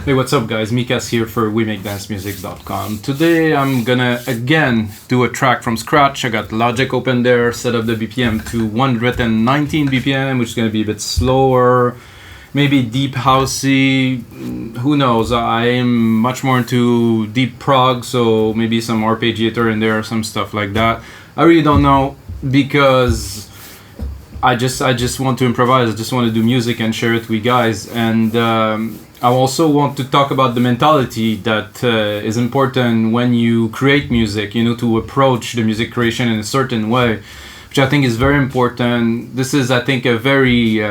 Hey, what's up, guys? Mikas here for WeMakeDanceMusic.com. Today I'm gonna again do a track from scratch. I got Logic open there, set up the BPM to 119 BPM, which is gonna be a bit slower, maybe deep housey. Who knows? I am much more into deep prog, so maybe some arpeggiator in there, some stuff like that. I really don't know because I just want to improvise. I just want to do music and share it with you guys. And I also want to talk about the mentality that is important when you create music, you know, to approach the music creation in a certain way, which I think is very important. This is, I think, a very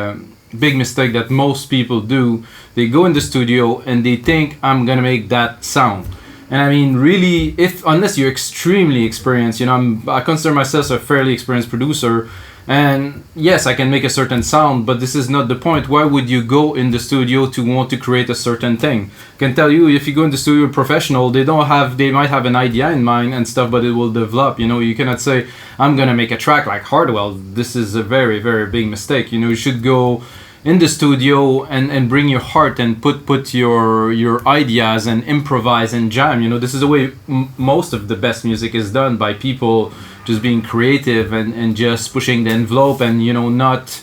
big mistake that most people do. They go in the studio and they think, I'm gonna make that sound. And I mean, really, unless you're extremely experienced, you know, I consider myself a fairly experienced producer. And yes, I can make a certain sound, but this is not the point. Why would you go in the studio to want to create a certain thing? I can tell you, if you go in the studio professional, they might have an idea in mind and stuff, but it will develop. You know, you cannot say, I'm gonna make a track like Hardwell. This is a very, very big mistake. You know, you should go in the studio and bring your heart and put your ideas and improvise and jam. You know, this is the way most of the best music is done, by people just being creative and just pushing the envelope and, you know, not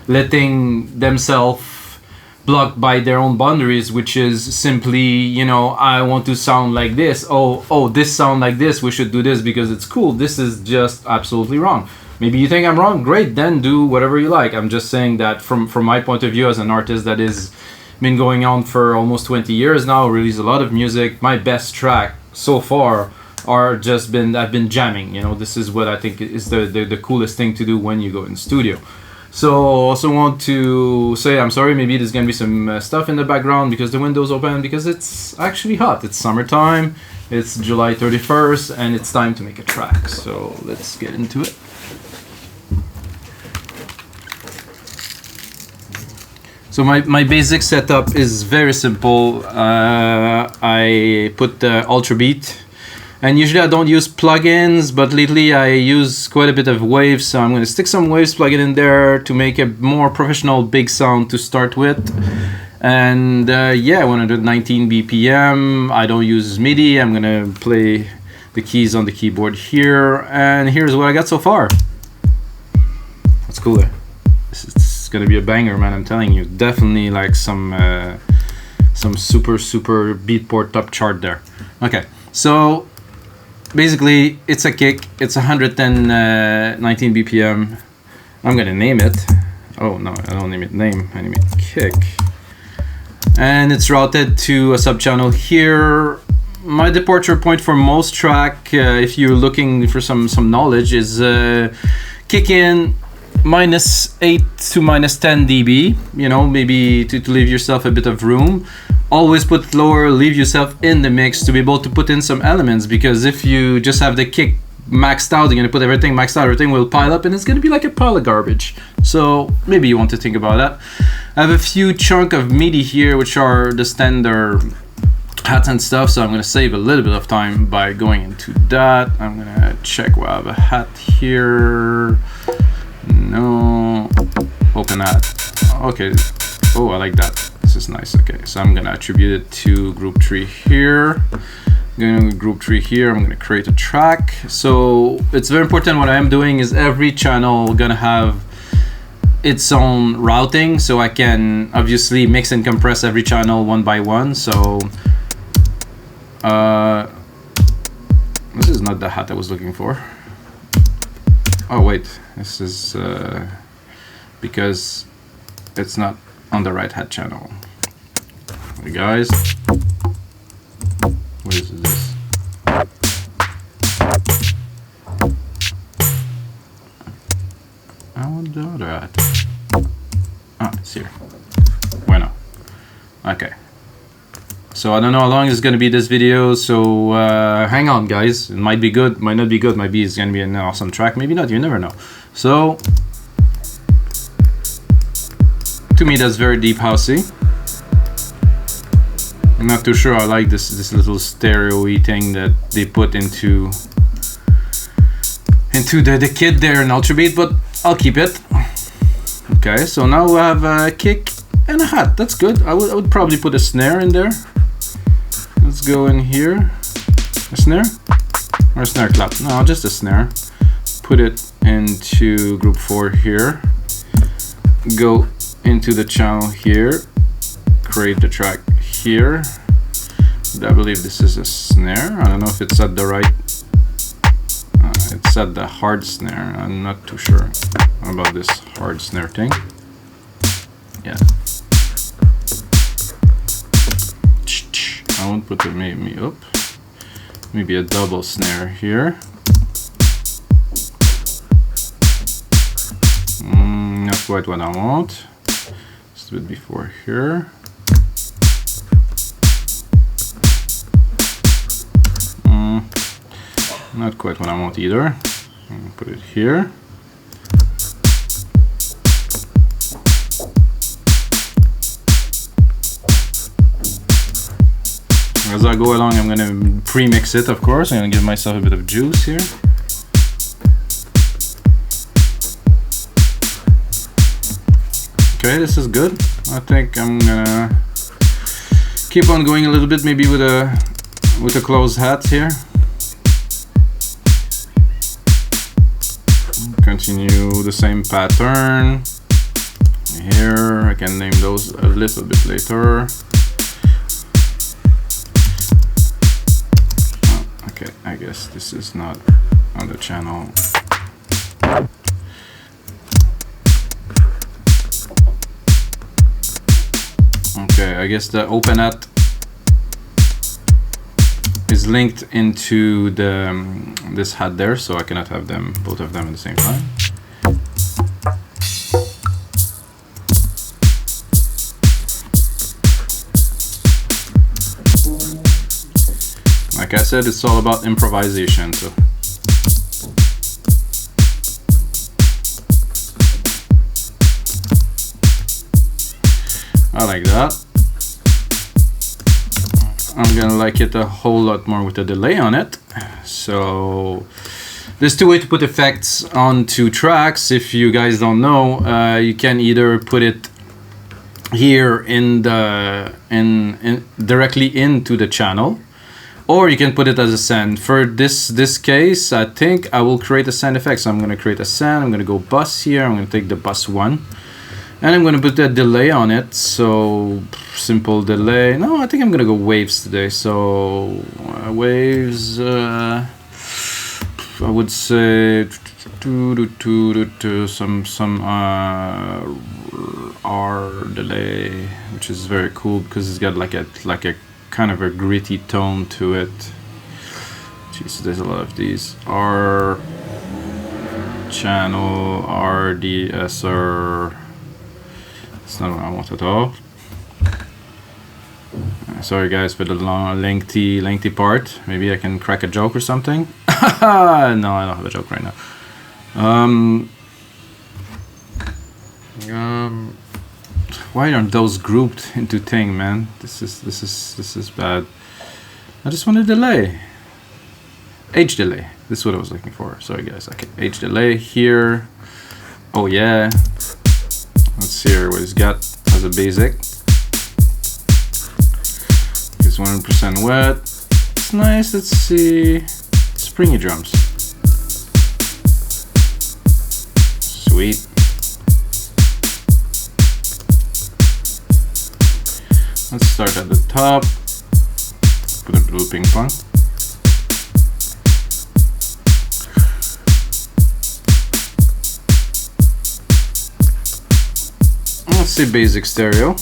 letting themselves blocked by their own boundaries, which is simply, you know, I want to sound like this. Oh, this sound like this. We should do this because it's cool. This is just absolutely wrong. Maybe you think I'm wrong. Great, then do whatever you like. I'm just saying that from my point of view as an artist that is been going on for almost 20 years now, released a lot of music. My best track so far I've been jamming. You know, this is what I think is the coolest thing to do when you go in studio. So also want to say I'm sorry, maybe there's gonna be some stuff in the background because the window's open, because it's actually hot. It's summertime, it's July 31st, and it's time to make a track. So let's get into it. So my basic setup is very simple. I put the Ultra Beat. And usually I don't use plugins, but lately I use quite a bit of waves, so I'm going to stick some waves, plug it in there to make a more professional big sound to start with. And yeah, 119 BPM, I don't use MIDI, I'm going to play the keys on the keyboard here, and here's what I got so far. That's cooler. It's going to be a banger, man, I'm telling you. Definitely like some super Beatport top chart there. Okay, so basically, it's a kick. It's 119 BPM. I'm gonna name it. Oh no, I don't name it name. I name it kick. And it's routed to a sub-channel here. My departure point for most track, if you're looking for some knowledge, is kick in -8 to -10 dB. You know, maybe to leave yourself a bit of room. Always put it lower, leave yourself in the mix to be able to put in some elements, because if you just have the kick maxed out, you're gonna put everything maxed out, everything will pile up and it's gonna be like a pile of garbage. So maybe you want to think about that. I have a few chunk of MIDI here, which are the standard hats and stuff, so I'm gonna save a little bit of time by going into that. I'm gonna check where I have a hat here. No, open hat. Okay, oh, I like that. This is nice. Okay, so I'm gonna attribute it to group tree here. Going to group tree here, I'm gonna create a track. So it's very important. What I am doing is every channel gonna have its own routing, so I can obviously mix and compress every channel one by one. So this is not the hat I was looking for. Oh wait, this is because it's not on the right hat channel. Hey guys, what is this? I want the other hat. Ah, it's here. Bueno. Okay. So I don't know how long it's gonna be this video, so hang on guys. It might be good, might not be good, maybe it's gonna be an awesome track, maybe not, you never know. So to me that's very deep housey. I'm not too sure I like this little stereo-y thing that they put into the kit there in Ultra Beat, but I'll keep it. Okay, so now we have a kick and a hat. That's good. I would probably put a snare in there. let's go in here. A snare? Or a snare clap? No, just a snare. Put it into group 4 here. Go into the channel here. Create the track here. I believe this is a snare. I don't know if it's at the right. It's at the hard snare. I'm not too sure about this hard snare thing. Yeah. I won't put the maybe a double snare here. Not quite what I want. Just do it before here. Not quite what I want either. Put it here. As I go along, I'm going to pre-mix it, of course. I'm going to give myself a bit of juice here. Okay, this is good. I think I'm going to keep on going a little bit, maybe with a closed hat here. Continue the same pattern. Here, I can name those a little bit later. Okay, I guess this is not on the channel. Okay, I guess the open hat is linked into the this hat there, so I cannot have them both of them at the same time. Like I said, it's all about improvisation. So I like that. I'm gonna like it a whole lot more with a delay on it. So there's two ways to put effects onto tracks. If you guys don't know, you can either put it here in the directly into the channel, or you can put it as a send. For this case, I think I will create a send effect. So I'm gonna create a send. I'm gonna go bus here. I'm gonna take the bus 1. And I'm going to put a delay on it, so simple delay. No, I think I'm going to go waves today. So waves, I would say some R delay, which is very cool because it's got like a kind of a gritty tone to it. Jeez, there's a lot of these. R channel, RDSR. That's not what I want at all. Sorry guys for the long, lengthy part. Maybe I can crack a joke or something. No, I don't have a joke right now. Why aren't those grouped into thing, man? This is bad. I just want a delay. H delay. This is what I was looking for. Sorry guys. Okay, H delay here. Oh yeah. Let's see here what he's got as a basic. It's 100% wet. It's nice. Let's see. Springy drums. Sweet. Let's start at the top. Put a blue ping pong. Let's say basic stereo.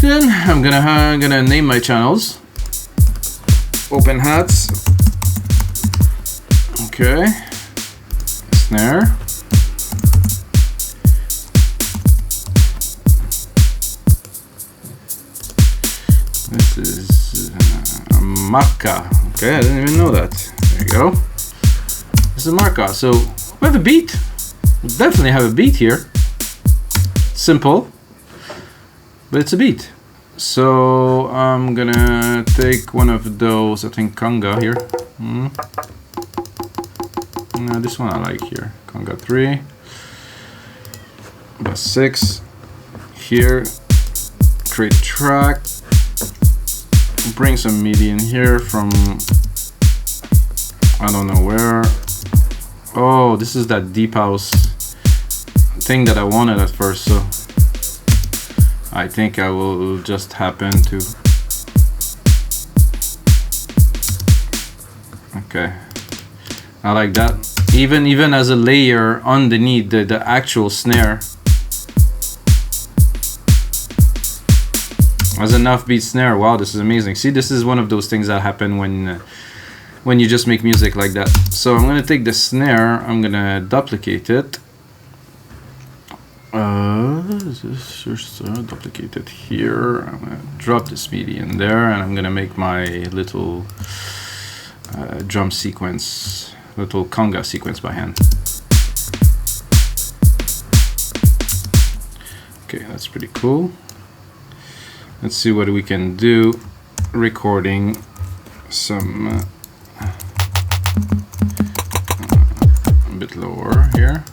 Then I'm gonna name my channels. Open hats. Okay. Snare. This is Mikas. Okay, I didn't even know that. There you go. This is Mikas. So we have a beat. We definitely have a beat here. Simple, but it's a beat. So I'm gonna take one of those, I think conga here. No, this one I like here. Conga 3. Bus 6. Here. Create track. Bring some MIDI in here from I don't know where. Oh, this is that deep house thing that I wanted at first, so I think I will just happen to. Okay, I like that. Even as a layer underneath the actual snare. As an offbeat snare. Wow, this is amazing. See, this is one of those things that happen when you just make music like that. So I'm gonna take the snare, I'm gonna duplicate it. Duplicate it here. I'm gonna drop this MIDI in there, and I'm gonna make my little drum sequence, little conga sequence by hand. Okay, that's pretty cool. Let's see what we can do recording some a bit lower here.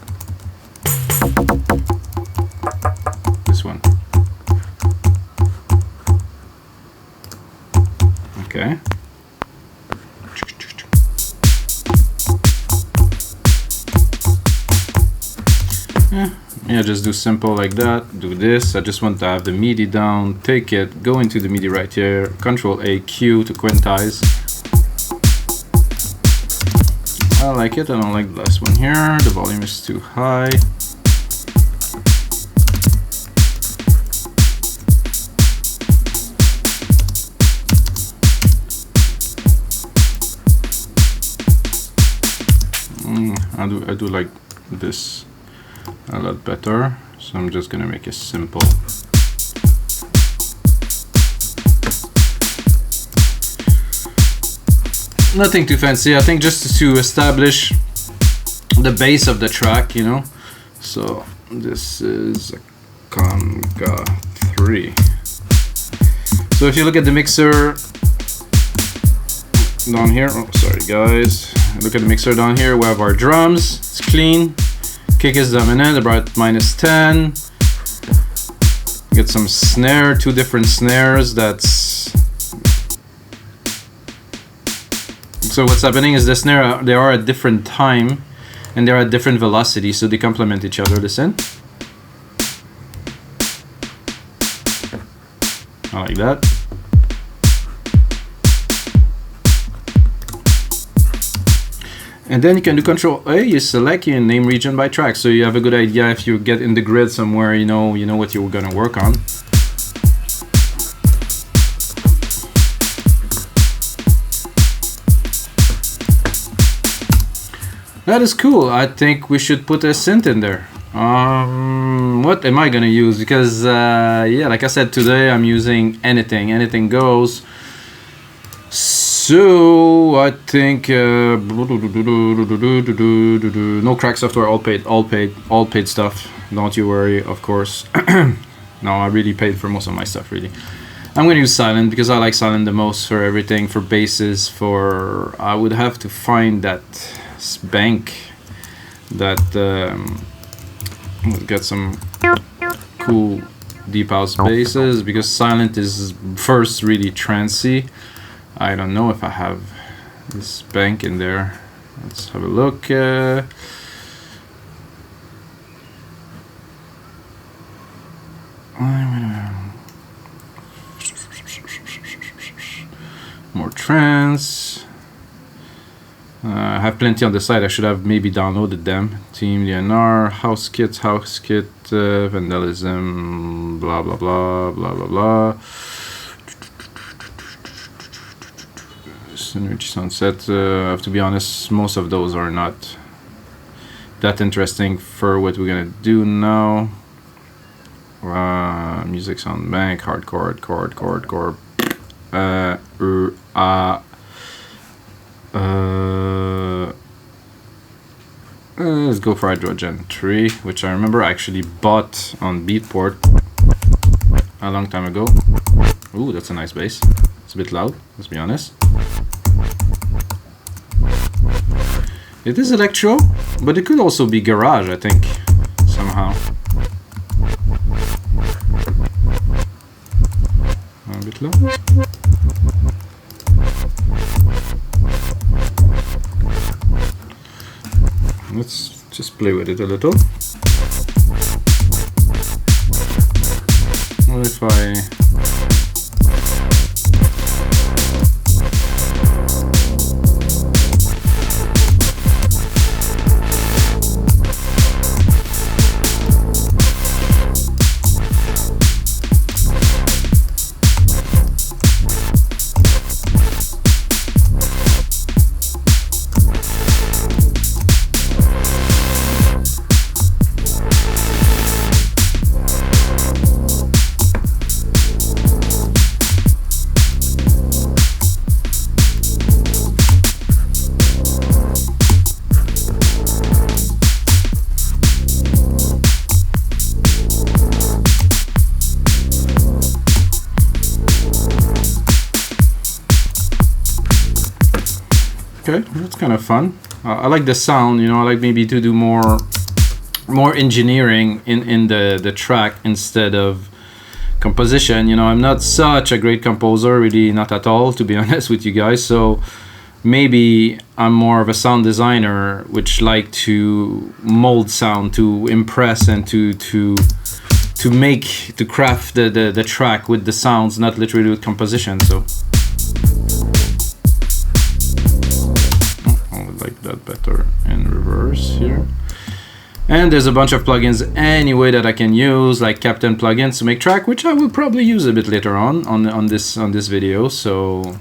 This one. Okay. Yeah, just do simple like that. Do this. I just want to have the MIDI down. Take it, go into the MIDI right here. Control A, Q to quantize. I like it. I don't like the last one here. The volume is too high. I do like this a lot better, so I'm just gonna make it simple. Nothing too fancy, I think just to establish the base of the track, you know. So this is a conga 3. So if you look at the mixer down here, oh sorry guys, look at the mixer down here, we have our drums, it's clean. Kick is dominant, about -10. Get some snare, 2 different snares. So what's happening is the snare, they are at different time and they're at different velocity, so they complement each other. Listen. I like that. And then you can do Control A, you select your name region by track, so you have a good idea if you get in the grid somewhere, you know what you're gonna work on. That is cool. I think we should put a synth in there. What am I gonna use? Because yeah, like I said, today I'm using anything goes. So I think no crack software, all paid stuff. Don't you worry, of course. No, I really paid for most of my stuff. Really, I'm gonna use Sylenth because I like Sylenth the most for everything, for basses. For I would have to find that bank that get some cool deep house basses, because Sylenth is first really trancey. I don't know if I have this bank in there. Let's have a look. More trance. I have plenty on the side. I should have maybe downloaded them. Team DNR, house kit, vandalism, blah blah blah blah blah blah. Synergy Sunset. I have to be honest, most of those are not that interesting for what we're gonna do now. Music sound bank, hardcore. Let's go for Hydrogen 3, which I remember I actually bought on Beatport a long time ago. Ooh, that's a nice bass. It's a bit loud, let's be honest. It is electro, but it could also be garage, I think, somehow. A bit low. Let's just play with it a little. What if I... Okay, that's kind of fun. I like the sound, you know. I like maybe to do more engineering in the track instead of composition. You know, I'm not such a great composer, really, not at all, to be honest with you guys. So maybe I'm more of a sound designer, which like to mold sound, to impress, and to craft the track with the sounds, not literally with composition. So like that better in reverse here. And there's a bunch of plugins anyway that I can use, like Captain plugins to make track, which I will probably use a bit later on this video. So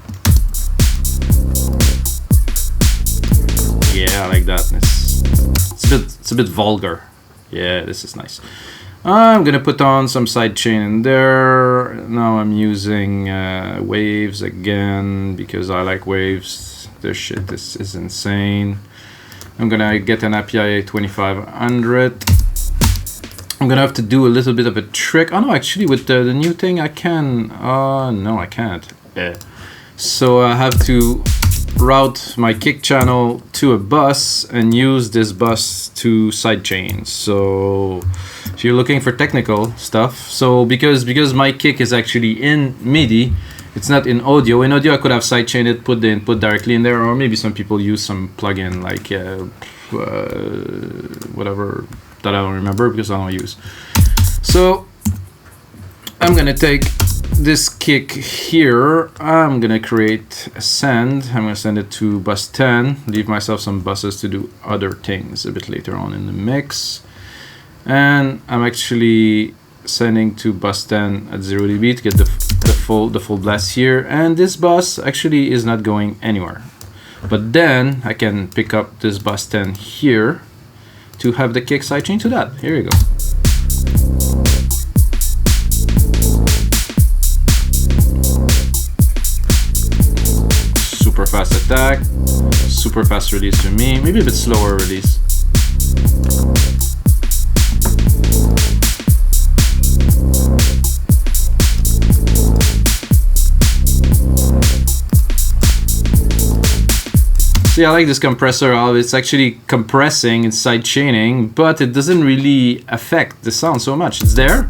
yeah, I like that. It's a bit vulgar. Yeah, this is nice. I'm gonna put on some sidechain in there. Now I'm using waves again because I like waves. This is insane. I'm gonna get an API 2500. I'm gonna have to do a little bit of a trick. Oh no, actually with the new thing I can. No, I can't. Yeah. So I have to route my kick channel to a bus and use this bus to sidechain. So if you're looking for technical stuff, so because my kick is actually in MIDI, it's not in audio. In audio I could have sidechained it, put the input directly in there, or maybe some people use some plugin like whatever that I don't remember because I don't use. So I'm gonna take this kick here. I'm gonna create a send. I'm gonna send it to bus 10, leave myself some buses to do other things a bit later on in the mix. And I'm actually sending to bus 10 at 0 dB to get the full blast here. And this bus actually is not going anywhere, but then I can pick up this bus 10 here to have the kick sidechain to that. Here you go. Super fast attack, super fast release for me, maybe a bit slower release. See, I like this compressor. It's actually compressing, it's side chaining, but it doesn't really affect the sound so much. It's there.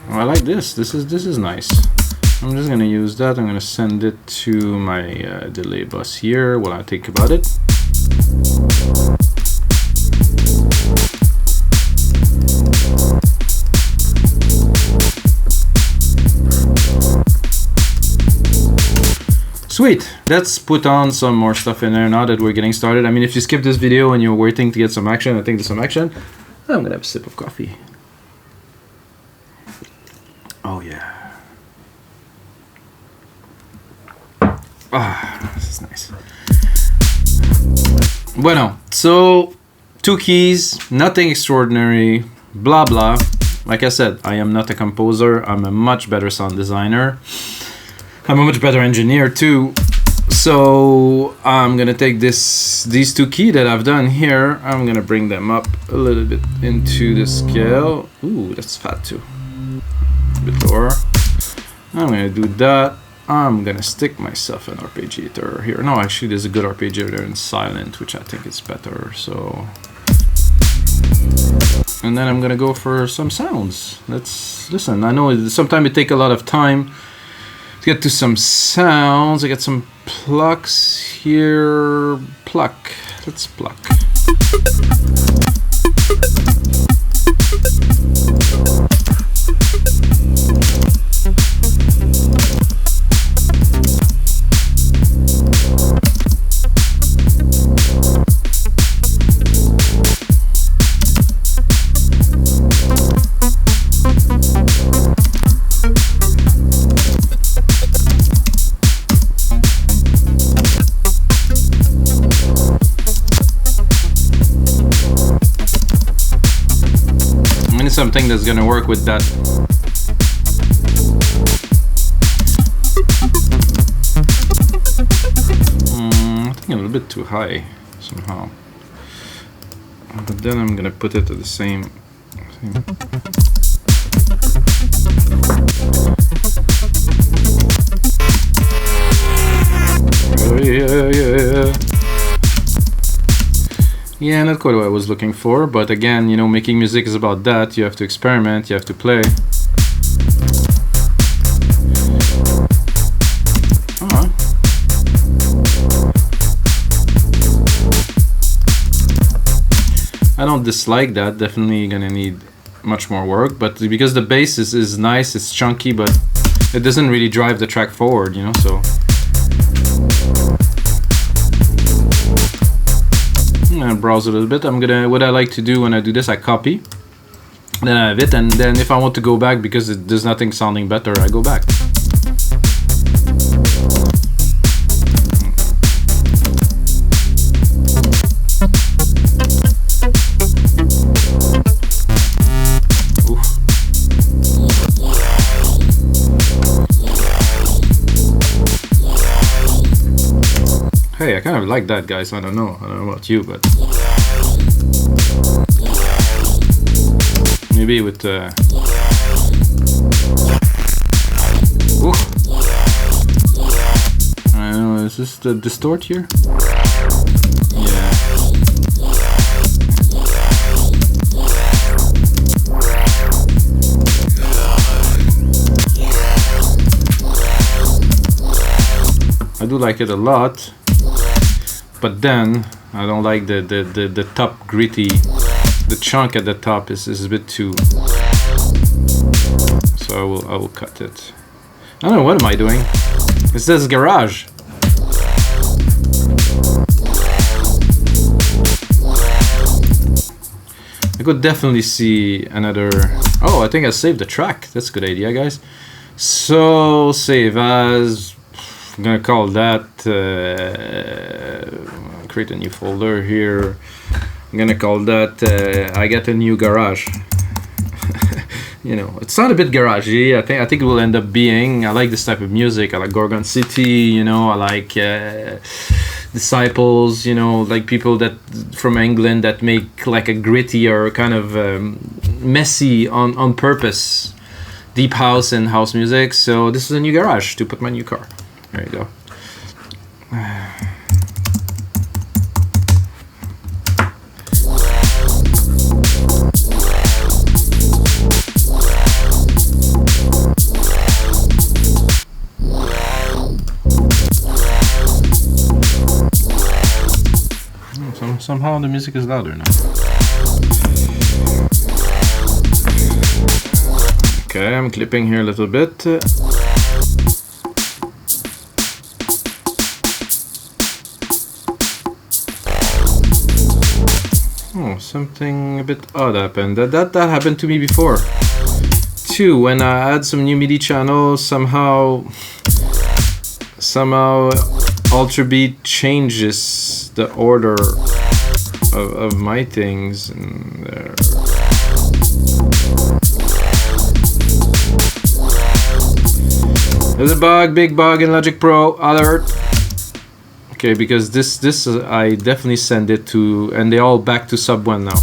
I like this. This is nice. I'm just gonna use that. I'm gonna send it to my delay bus here while I think about it. Sweet. Let's put on some more stuff in there now that we're getting started. I mean, if you skip this video and you're waiting to get some action, I think there's some action. I'm gonna have a sip of coffee. Oh yeah. Ah, this is nice. Bueno, so 2 keys, nothing extraordinary, blah blah. Like I said, I am not a composer. I'm a much better sound designer. I'm a much better engineer too. So I'm gonna take these 2 keys that I've done here. I'm gonna bring them up a little bit into the scale. Ooh, that's fat too. A bit lower. I'm gonna do that. I'm gonna stick myself an arpeggiator here. No, actually, there's a good arpeggiator in Sylenth, which I think is better. So, and then I'm gonna go for some sounds. Let's listen. I know sometimes it takes a lot of time to get to some sounds. I got some plucks here. Pluck. Let's pluck. Something that's gonna work with that. I think a little bit too high somehow, but then I'm gonna put it at the same thing. Oh, yeah. Yeah, not quite what I was looking for, but again, you know, making music is about that. You have to experiment, you have to play. I don't dislike that, definitely gonna need much more work, but because the bass is nice, it's chunky, but it doesn't really drive the track forward, you know, so. I'm gonna browse a little bit. What I like to do when I do this, I copy, then I have it, and then if I want to go back because there's nothing sounding better, I go back. Hey, I kind of like that, guys. I don't know about you, but maybe with I don't know, is this the distort here? Yeah. I do like it a lot. But then I don't like the top gritty. The chunk at the top is a bit too. So I will cut it. I don't know, what am I doing? It says garage. I could definitely see another. Oh, I think I saved the track. That's a good idea, guys. So save as. I'm gonna call that. Create a new folder here. I'm gonna call that. I got a new garage. You know, it's not a bit garagey. I think it will end up being. I like this type of music. I like Gorgon City. You know, I like Disciples. You know, like people that from England that make like a grittier kind of messy on purpose, deep house and house music. So this is a new garage to put my new car. There you go. Somehow the music is louder now. Okay, I'm clipping here a little bit. Oh, something a bit odd happened. That happened to me before too. When I add some new MIDI channels, somehow Ultra Beat changes the order of my things and there. There's a bug, big bug in Logic Pro. Alert. Okay, because this I definitely send it to, and they all back to sub 1 now.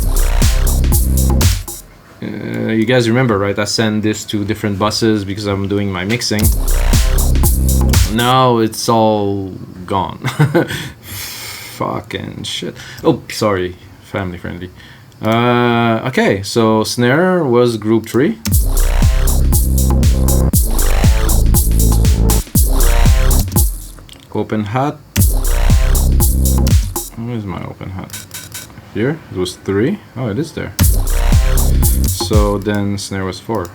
You guys remember, right? I send this to different buses because I'm doing my mixing. Now it's all gone. Fucking shit. Oh, sorry, family friendly. Okay, so snare was group 3. Open hat. Where's my open hat? Here? It was 3. Oh, it is there. So then snare was 4.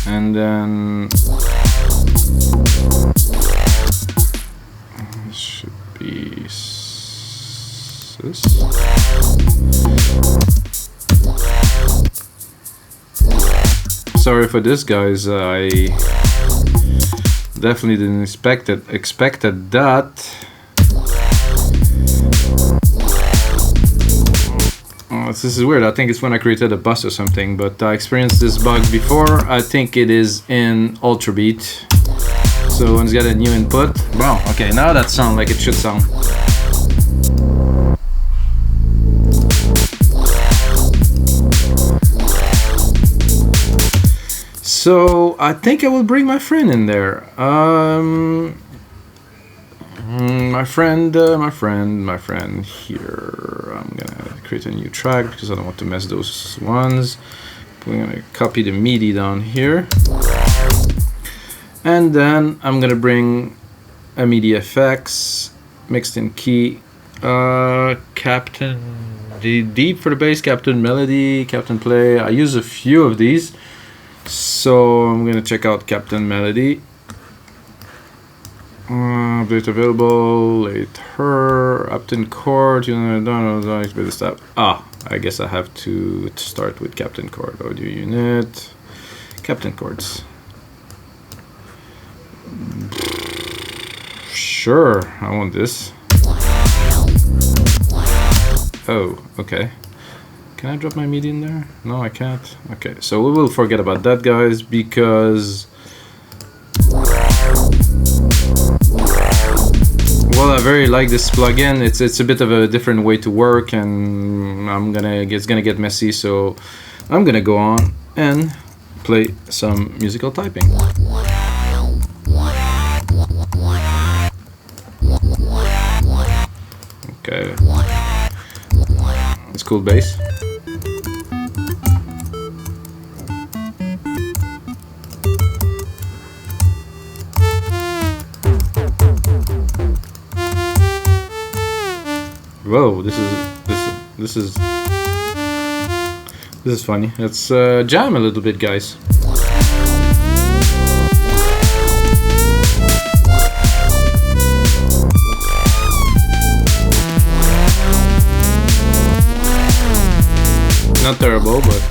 And then this should be this. Sorry for this, guys. I definitely didn't expected that. This is weird. I think it's when I created a bus or something, but I experienced this bug before. I think it is in Ultra Beat. So one's got a new input. Wow, okay, now that sounds like it should sound. So I think I will bring my friend in there. My friend here. I'm gonna create a new track because I don't want to mess those ones. We're gonna copy the MIDI down here, and then I'm gonna bring a MIDI FX mixed in key. Captain Deep for the bass, Captain Melody, Captain Play. I use a few of these. So I'm gonna check out Captain Melody. Update available later. Upton chord. Stop. Ah, I guess I have to start with Captain chord. Audio unit. Captain chords. Sure, I want this. Oh, okay. Can I drop my MIDI in there? No, I can't. Okay, so we will forget about that, guys, because well, I very like this plugin. It's a bit of a different way to work, and it's gonna get messy. So I'm gonna go on and play some musical typing. Okay, it's cool bass. Whoa, this is funny. Let's jam a little bit, guys. Not terrible, but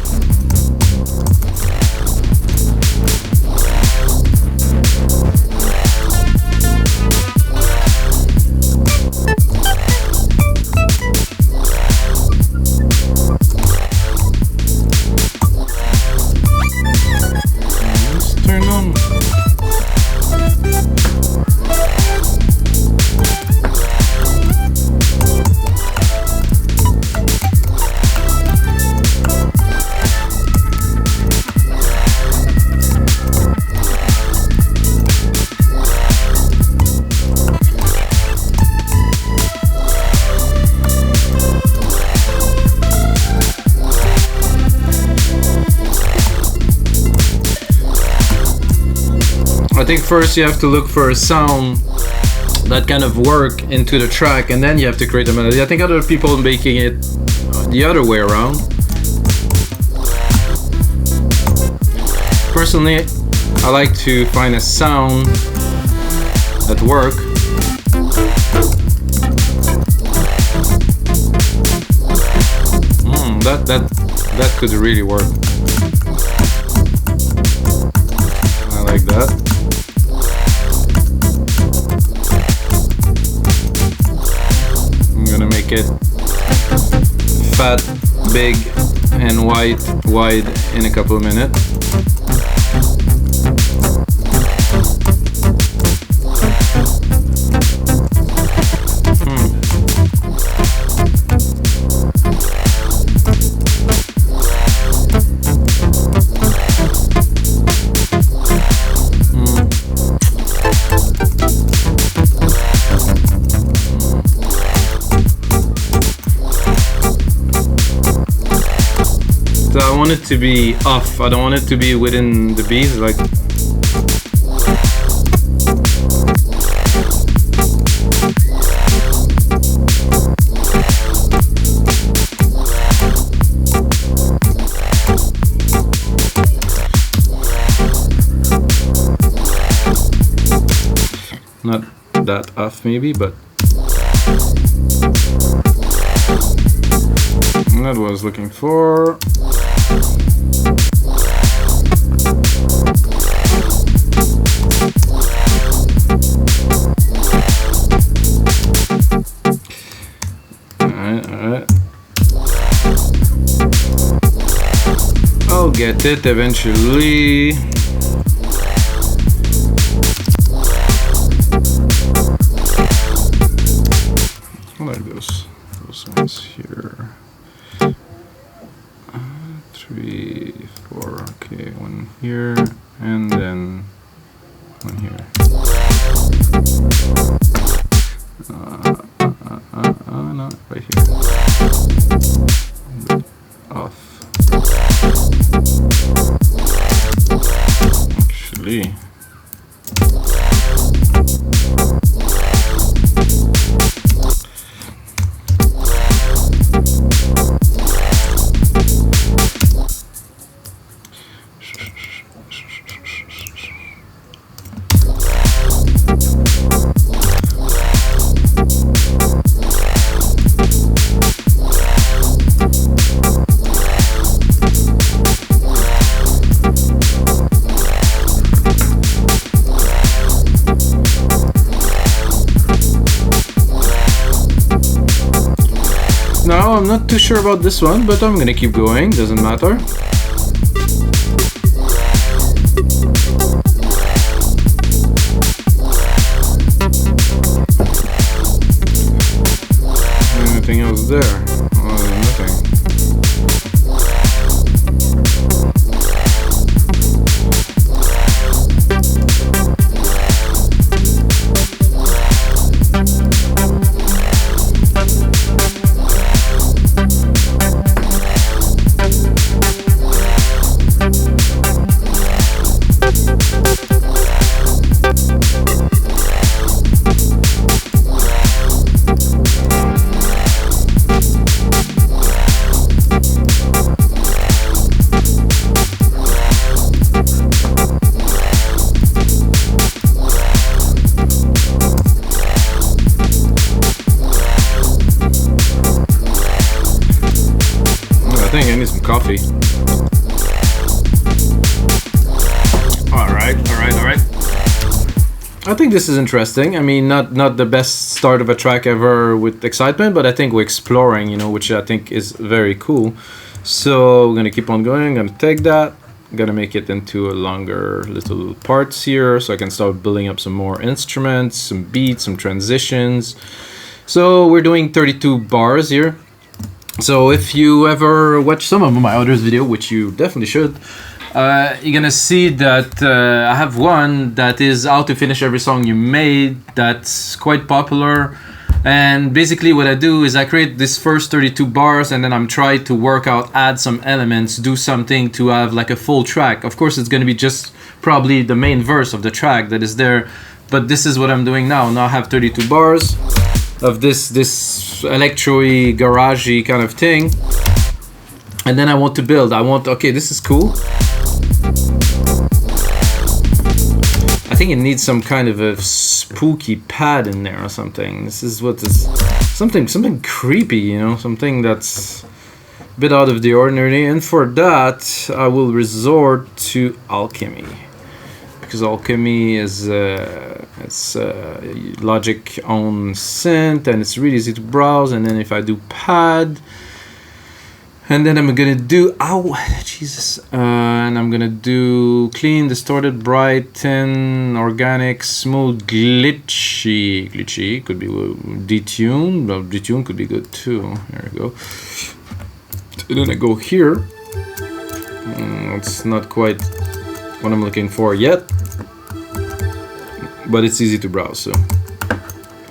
I think first you have to look for a sound that kind of work into the track, and then you have to create a melody. I think other people making it the other way around. Personally, I like to find a sound that work That could really work. I like that. I'm gonna make it fat, big, and wide in a couple of minutes. So I want it to be off. I don't want it to be within the beats, like. Not that off maybe, but that's what I was looking for. Alright. I'll get it eventually. Like those ones here. 3, 4. Okay, one here, and then one here. No, right here. Off. Actually. No, I'm not too sure about this one, but I'm gonna keep going, doesn't matter. Anything else there? Oh, nothing. I think I need some coffee. Alright. I think this is interesting. I mean, not the best start of a track ever with excitement, but I think we're exploring, you know, which I think is very cool. So we're gonna keep on going. I'm gonna take that. I'm gonna make it into a longer little parts here, so I can start building up some more instruments, some beats, some transitions. So we're doing 32 bars here. So if you ever watch some of my other videos, which you definitely should, you're gonna see that I have one that is how to finish every song you made. That's quite popular. And basically what I do is I create this first 32 bars and then I'm trying to work out, add some elements, do something to have like a full track. Of course, it's gonna be just probably the main verse of the track that is there. But this is what I'm doing now. Now I have 32 bars of this electro-y, garage-y kind of thing. And then I want to build. Okay, this is cool. I think it needs some kind of a spooky pad in there or something. This is what is something creepy, you know, something that's a bit out of the ordinary. And for that, I will resort to alchemy, because alchemy is it's Logic own synth, and it's really easy to browse. And then if I do pad. And then I'm gonna do, Jesus, and I'm gonna do clean, distorted, brighten, organic, smooth, glitchy, could be detune, well, detune could be good too, there we go. And then I go here, it's not quite what I'm looking for yet, but it's easy to browse,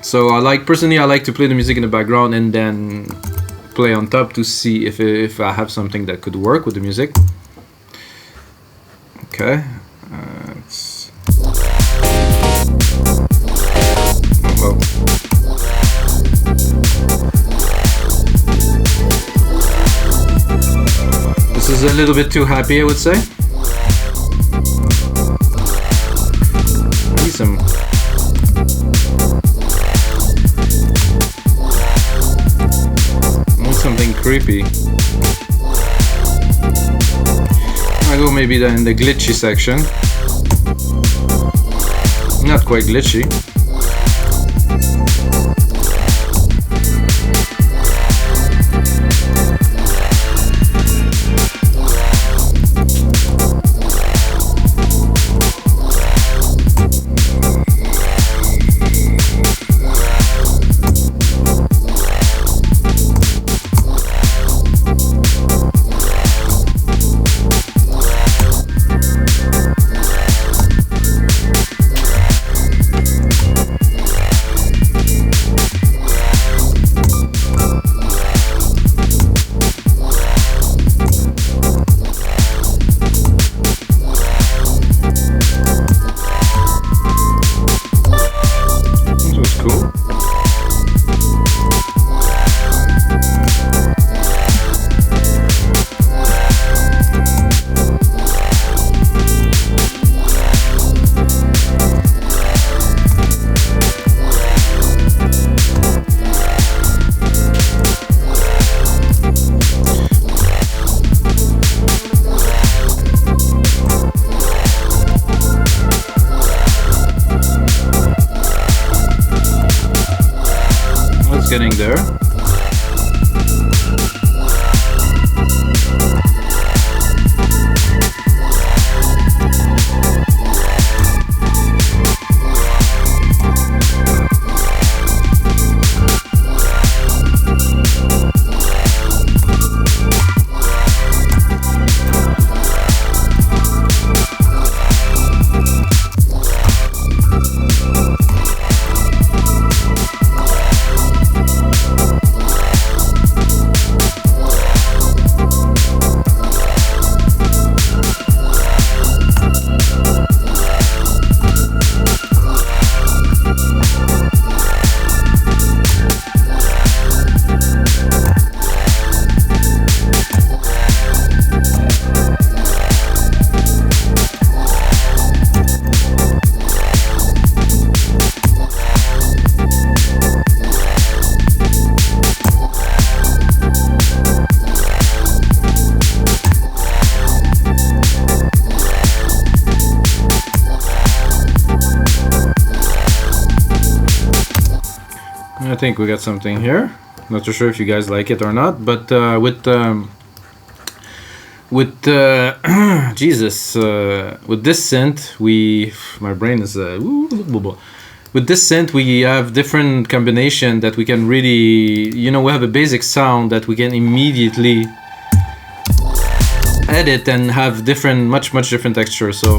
so personally I like to play the music in the background and then play on top to see if I have something that could work with the music. Okay, well. This is a little bit too happy, I would say. Maybe some. Something creepy. I go maybe in the glitchy section. Not quite glitchy. Getting there. I think we got something here. Not too sure if you guys like it or not, but Jesus, with this synth, my brain is with this synth we have different combination that we can really, you know, we have a basic sound that we can immediately edit and have different, much different texture. So.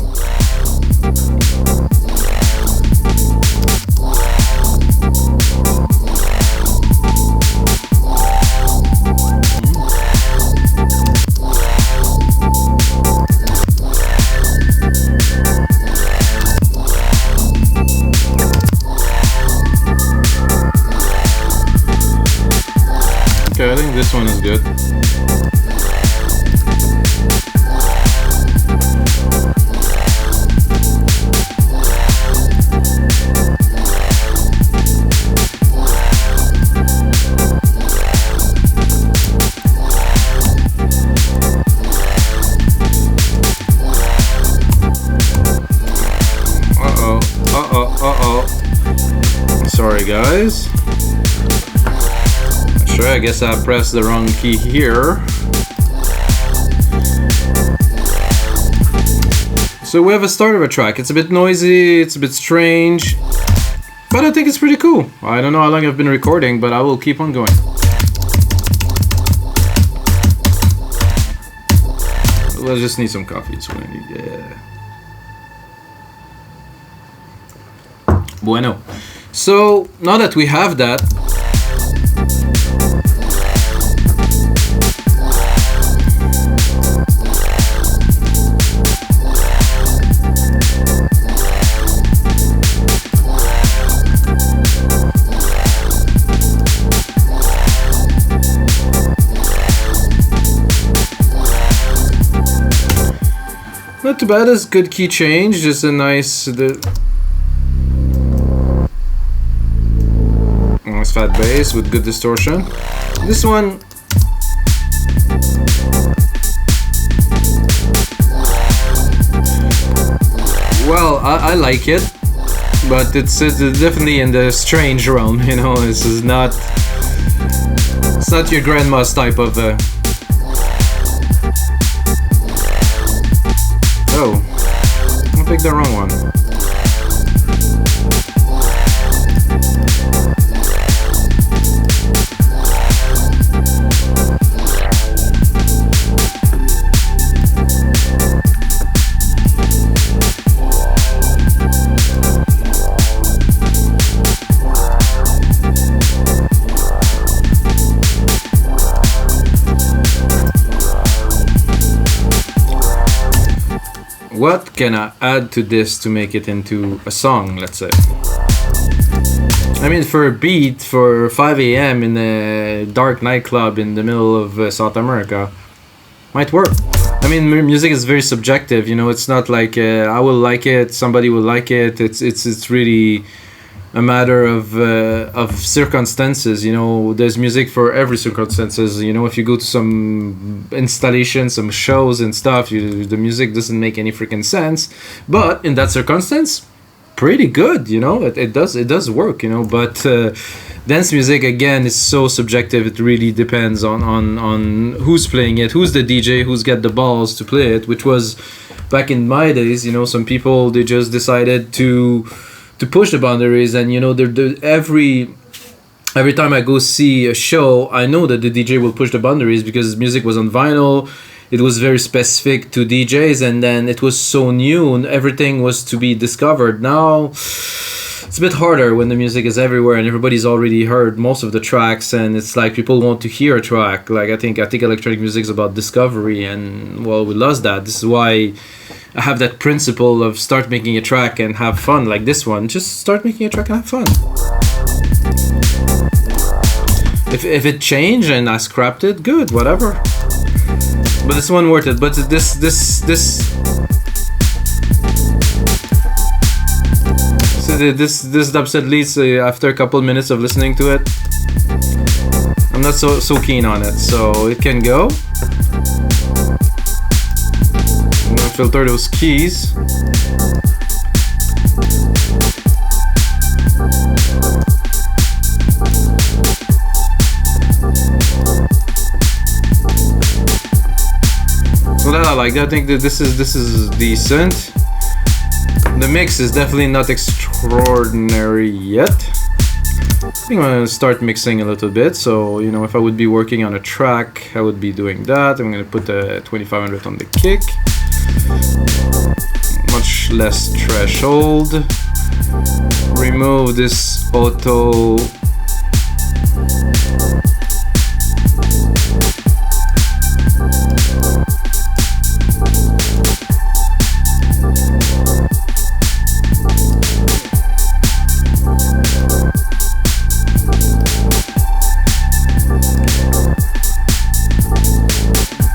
I think this one is good. guys. Sure, I guess I pressed the wrong key here. So we have a start of a track. It's a bit noisy, it's a bit strange, but I think it's pretty cool. I don't know how long I've been recording, but I will keep on going. Let's just need some coffee. That's what I need. Yeah. Bueno. So now that we have that, not too bad. It's good key change. Just a nice, nice fat bass with good distortion. This one, well, I like it, but it's definitely in the strange realm. You know, this is not. It's not your grandma's type of. Oh, I picked the wrong one. What can I add to this to make it into a song, let's say? I mean, for a beat, for 5 a.m. in a dark nightclub in the middle of South America, might work. I mean, music is very subjective, you know, it's not like I will like it, somebody will like it, it's really a matter of circumstances, you know. There's music for every circumstances, you know. If you go to some installations, some shows and stuff, the music doesn't make any freaking sense, but in that circumstance, pretty good, you know. It does work, you know. But dance music, again, is so subjective. It really depends on who's playing it, who's the DJ, who's got the balls to play it, which was back in my days, you know. Some people, they just decided to push the boundaries, and you know, every time I go see a show, I know that the DJ will push the boundaries because music was on vinyl. It was very specific to DJs, and then it was so new and everything was to be discovered. Now it's a bit harder when the music is everywhere and everybody's already heard most of the tracks, and it's like people want to hear a track. Like I think electronic music is about discovery, and well, we lost that. This is why I have that principle of start making a track and have fun, like this one. Just start making a track and have fun. If it changed and I scrapped it, good, whatever. But this one worth it. But this dubstep leads after a couple minutes of listening to it, I'm not so keen on it, so it can go. I'm gonna filter those keys. So that I like. I think that this is decent. The mix is definitely not extraordinary yet. I think I'm gonna start mixing a little bit. So, you know, if I would be working on a track, I would be doing that. I'm gonna put the 2500 on the kick. Much less threshold. Remove this auto.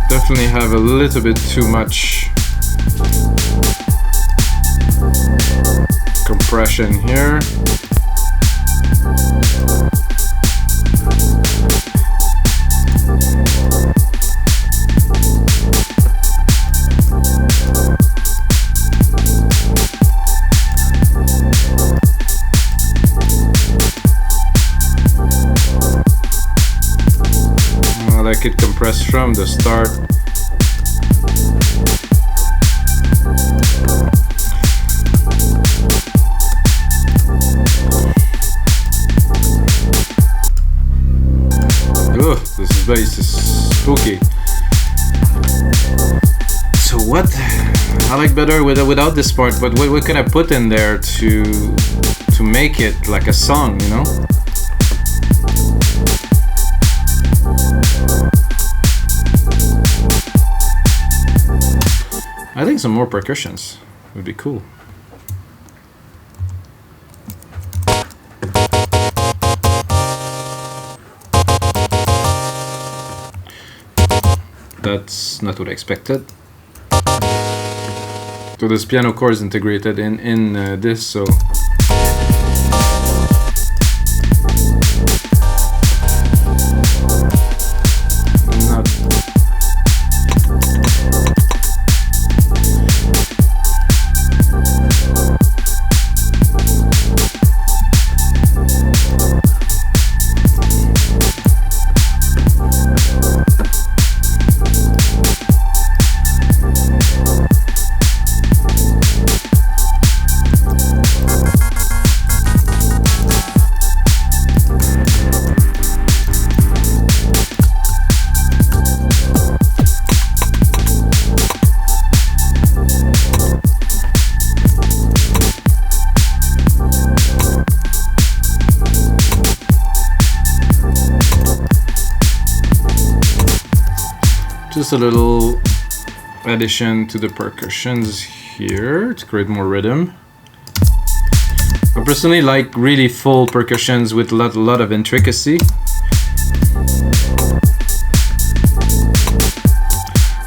Definitely have a little bit too much compression here. like it compressed from the start. Ugh, this bass is spooky. So what? I like better without this part, but what can I put in there to make it like a song, you know? I think some more percussions would be cool. That's not what I expected. So this piano chord is integrated in this, so not. Just a little addition to the percussions here to create more rhythm. I personally like really full percussions with a lot of intricacy.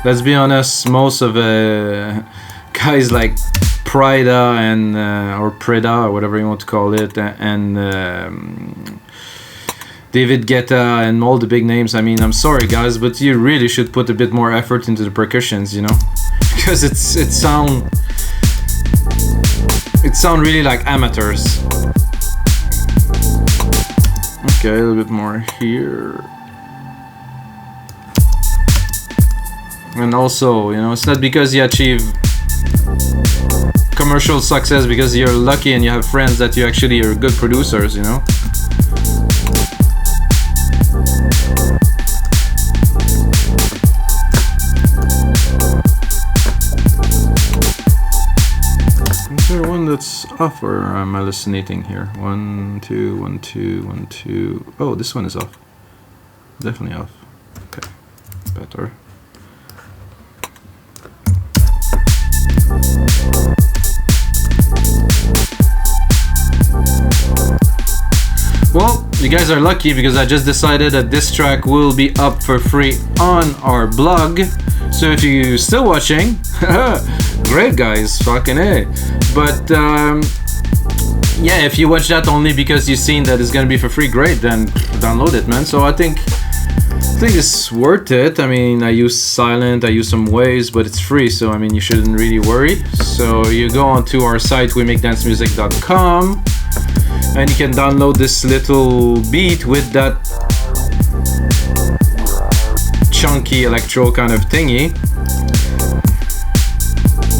Let's be honest, most of guys like Prida and or Preda or whatever you want to call it, and David Guetta and all the big names. I mean, I'm sorry guys, but you really should put a bit more effort into the percussions, you know, because it sound really like amateurs. Okay, a little bit more here. And also, you know, it's not because you achieve commercial success because you're lucky and you have friends that you actually are good producers, you know. That's off, or am I hallucinating here? 1 2 1 2 1 2. Oh, this one is off. Definitely off. Okay, better. Well, you guys are lucky because I just decided that this track will be up for free on our blog. So if you're still watching, great guys, fucking A. But yeah, if you watch that only because you've seen that it's gonna be for free, great, then download it, man. So I think it's worth it. I mean, I use Sylenth, I use some waves, but it's free, so I mean, you shouldn't really worry. So you go onto our site, wemakedancemusic.com, and you can download this little beat with that chunky electro kind of thingy.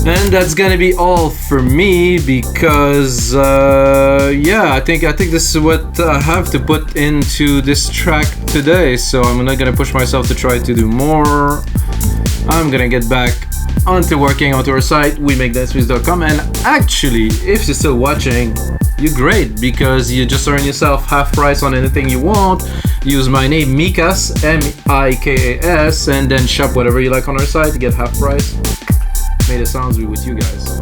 And that's gonna be all for me because yeah, I think this is what I have to put into this track today. So I'm not gonna push myself to try to do more. I'm gonna get back onto working onto our site, wemakedancemusic.com. And actually, if you're still watching, you're great because you just earn yourself half price on anything you want. Use my name Mikas, Mikas, and then shop whatever you like on our site to get half price. May the sounds be with you guys.